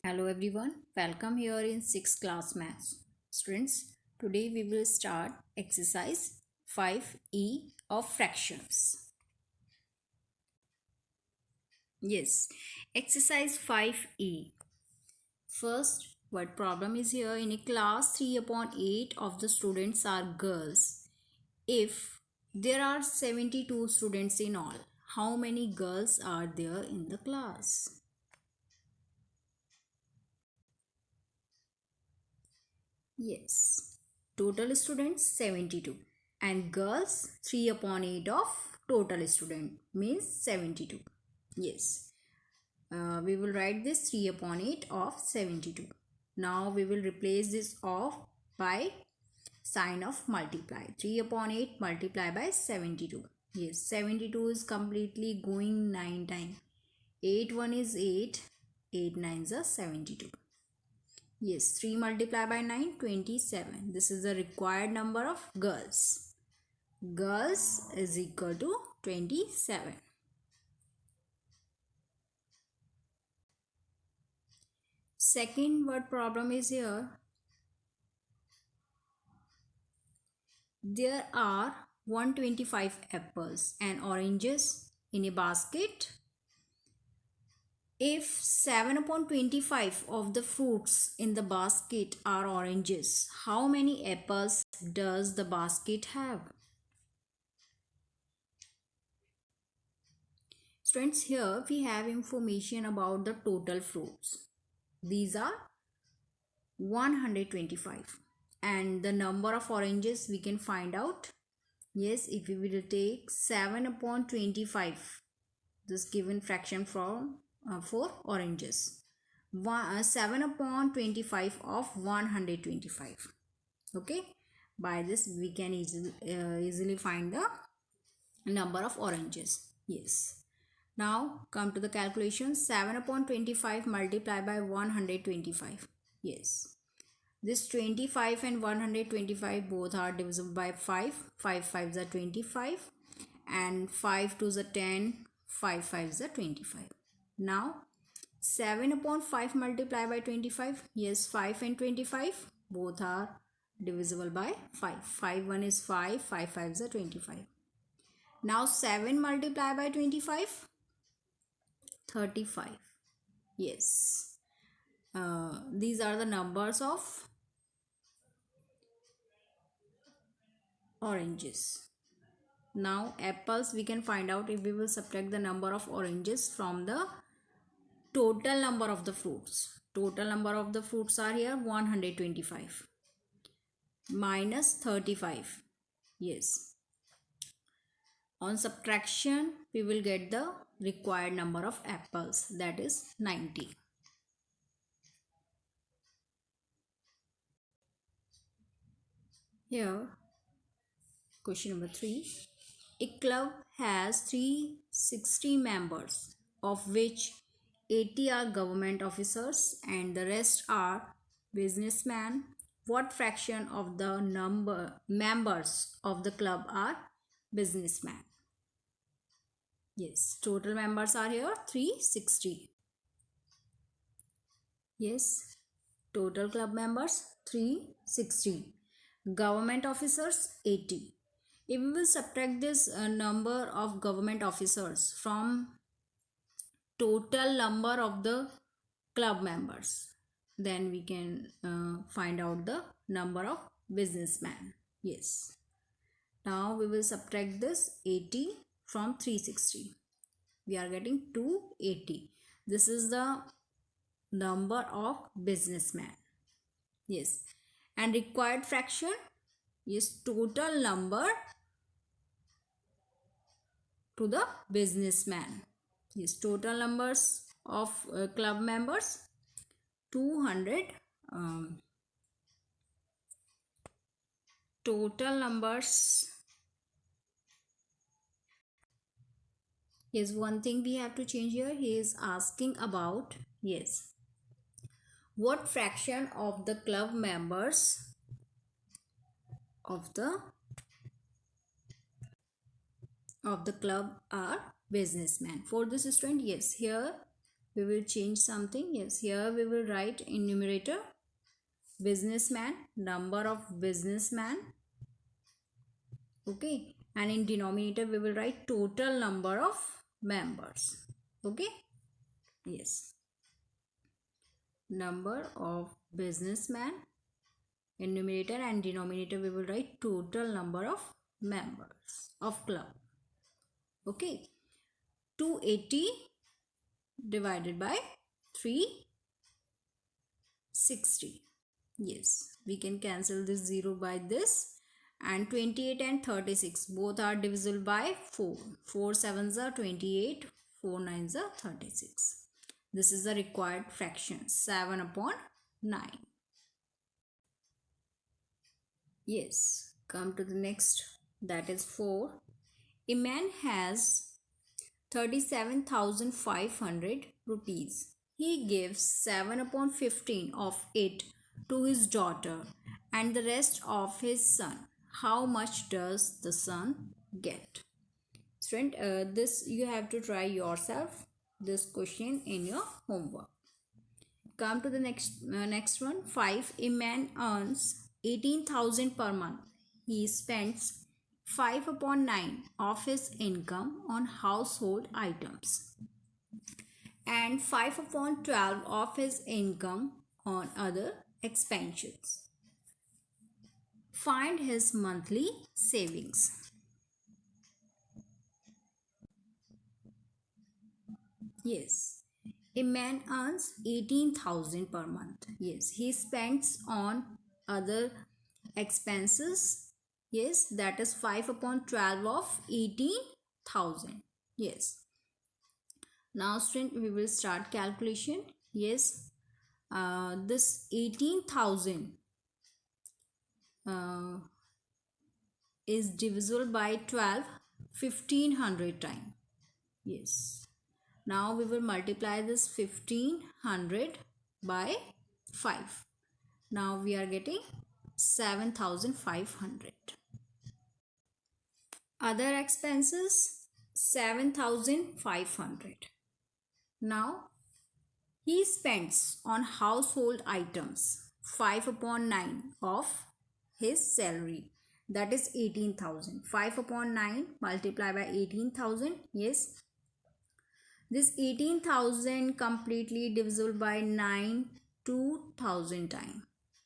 Hello everyone, welcome here in 6th class maths. Students, today we will start exercise 5e of fractions. Yes, exercise 5e. First, what problem is here? In a class 3/8 of the students are girls. If there are 72 students in all, how many girls are there in the class? Yes. Total students 72 and girls 3/8 of total student means 72. Yes. We will write this 3/8 of 72. Now we will replace this of by sign of multiply. 3/8 multiply by 72. Yes, 72 is completely going 9 times. 8 1 is 8. 8 9s are 72. Yes, 3 multiplied by 9, 27. This is the required number of girls. Girls is equal to 27. Second word problem is here. There are 125 apples and oranges in a basket. If 7/25 of the fruits in the basket are oranges, how many apples does the basket have? Students, here we have information about the total fruits. These are 125 and the number of oranges we can find out. Yes, if we will take 7/25, this given fraction from for oranges. 7/25 of 125. Okay, by this we can easily find the number of oranges. Yes. Now come to the calculation. 7/25 multiplied by 125. Yes. This 25 and 125 both are divisible by 5. 5 5s are 25 and 5 2s are 10. 5 5s are 25. Now 7/5 multiplied by 25. Yes, 5 and 25 both are divisible by 5. 5 1 is 5. 5 5s are 25. Now 7 multiplied by 25. 35. Yes, these are the numbers of oranges. Now apples we can find out if we will subtract the number of oranges from the total number of the fruits. Total number of the fruits are here 125 minus 35. Yes, on subtraction we will get the required number of apples, that is 90. Here question number 3. A club has 360 members, of which 80 are government officers and the rest are businessmen. What fraction of the members of the club are businessmen? Yes, total members are here 360. Yes, total club members 360. Government officers 80. If we will subtract this number of government officers from total number of the club members, then we can find out the number of businessmen. Yes. Now we will subtract this 80 from 360. We are getting 280. This is the number of businessmen. Yes. And required fraction is total number to the businessman. Yes, total numbers of club members 200. Total numbers. Yes, one thing we have to change here. He is asking about, yes, what fraction of the club members of the club are businessmen. For this student, yes, here we will change something. Yes, here we will write in numerator businessman, number of businessman. Okay, and in denominator we will write total number of members. Okay, yes, number of businessman in numerator, and denominator we will write total number of members of club. Okay, 280 divided by 360. Yes, we can cancel this 0 by this, and 28 and 36 both are divisible by 4. 4 sevens are 28, 4 nines are 36. This is the required fraction, 7 upon 9. Yes, come to the next, that is 4. A man has 37,500 rupees. He gives 7 upon 15 of it to his daughter and the rest of his son. How much does the son get? Student, this you have to try yourself, this question in your homework. Come to the next one. 5. A man earns 18,000 per month. He spends 5 upon 9 of his income on household items and 5 upon 12 of his income on other expenses. Find his monthly savings. Yes, a man earns 18,000 per month. Yes, he spends on other expenses. Yes, that is 5 upon 12 of 18,000. Yes. Now student, we will start calculation. Yes, this 18,000 is divisible by 12 1500 times. Yes. Now we will multiply this 1500 by 5. Now we are getting 7,500. Other expenses 7,500. Now he spends on household items 5 upon 9 of his salary, that is 18,000. 5 upon 9 multiply by 18,000. Yes, this 18,000 completely divisible by 9 2,000 times.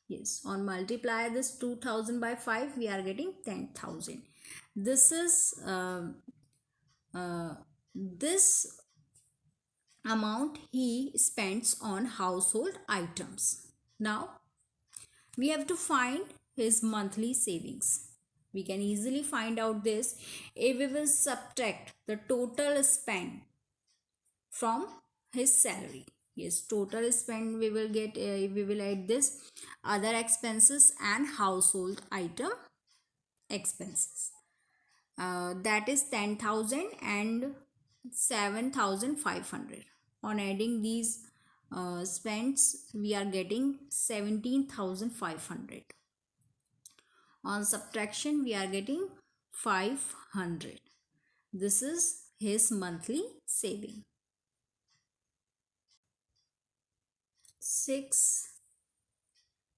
Yes, on multiply this 2,000 by 5 we are getting 10,000. This is this amount he spends on household items. Now we have to find his monthly savings. We can easily find out this if we will subtract the total spend from his salary. Yes, total spend we will get, we will add this other expenses and household item expenses. That is 10,000 and 7,500. On adding these spends we are getting 17,500. On subtraction we are getting 500. This is his monthly saving. 6.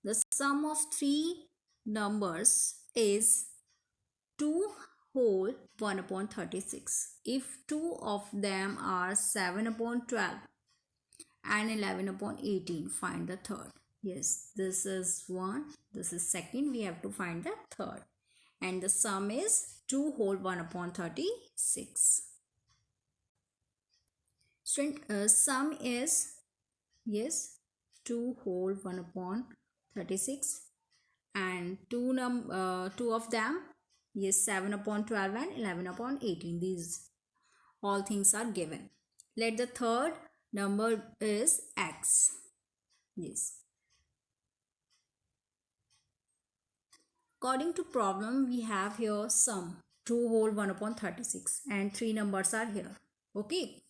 The sum of three numbers is 2 whole 1 upon 36. If two of them are 7 upon 12 and 11 upon 18, find the third. Yes, this is 1, this is second, we have to find the third. And the sum is 2 whole 1 upon 36. Student, sum is, yes, 2 whole 1 upon 36, and two of them, yes, 7 upon 12 and 11 upon 18. These all things are given. Let the third number is x. Yes. According to problem, we have here sum 2 whole 1 upon 36 and three numbers are here. Okay.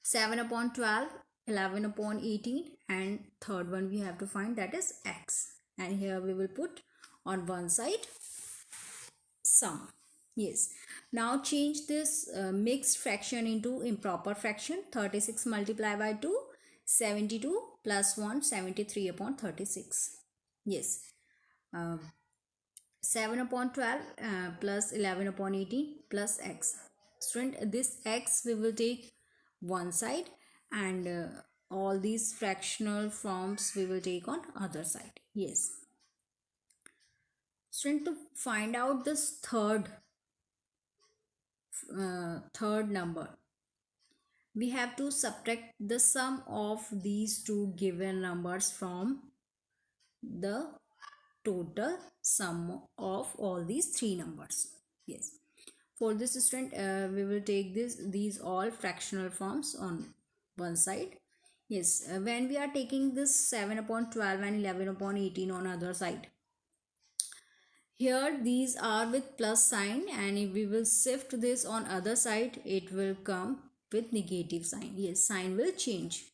7 upon 12, 11 upon 18, and third one we have to find, that is x. And here we will put on one side sum. Yes. Now change this mixed fraction into improper fraction. 36 multiplied by 2, 72 plus 1, 73 upon 36. Yes. Uh, 7 upon 12 plus 11 upon 18 plus x. Student, this x we will take one side, and all these fractional forms we will take on other side. Yes. Student, to find out this third number, we have to subtract the sum of these two given numbers from the total sum of all these three numbers. Yes. For this, student, we will take these all fractional forms on one side. Yes, when we are taking this 7 upon 12 and 11 upon 18 on other side, here these are with plus sign, and if we will shift this on other side, it will come with negative sign. Yes, sign will change,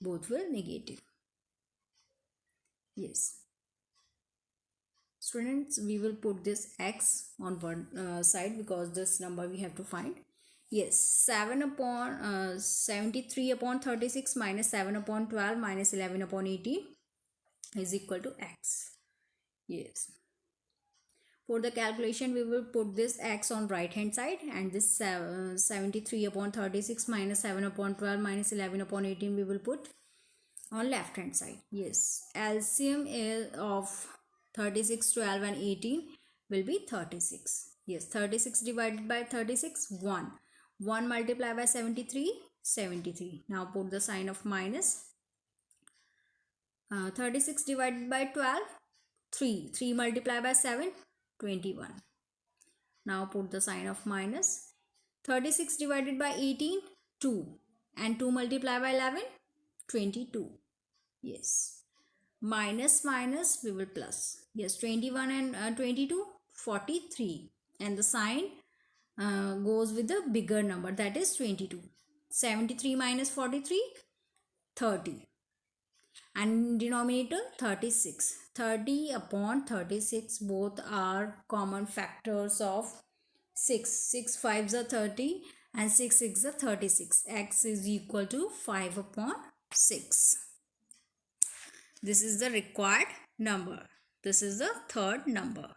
both will negative. Yes. Students, we will put this x on one side because this number we have to find. Yes, 7 upon 73 upon 36 minus 7 upon 12 minus 11 upon 18 is equal to x. Yes. For the calculation, we will put this x on right hand side, and this 73 upon 36 minus 7 upon 12 minus 11 upon 18 we will put on left hand side. Yes, LCM is of 36, 12 and 18 will be 36. Yes, 36 divided by 36, 1. 1 multiplied by 73, 73. Now put the sign of minus. 36 divided by 12, 3. 3 multiplied by 7, 21. Now put the sign of minus. 36 divided by 18, 2. And 2 multiplied by 11, 22. Yes. Minus minus we will plus. Yes, 21 and 22, 43. And the sign goes with the bigger number, that is 22. 73 minus 43, 30. And denominator 36. 30 upon 36, both are common factors of 6. 6 5s are 30 and 6 6 are 36. X is equal to 5 upon 6. This is the required number. This is the third number.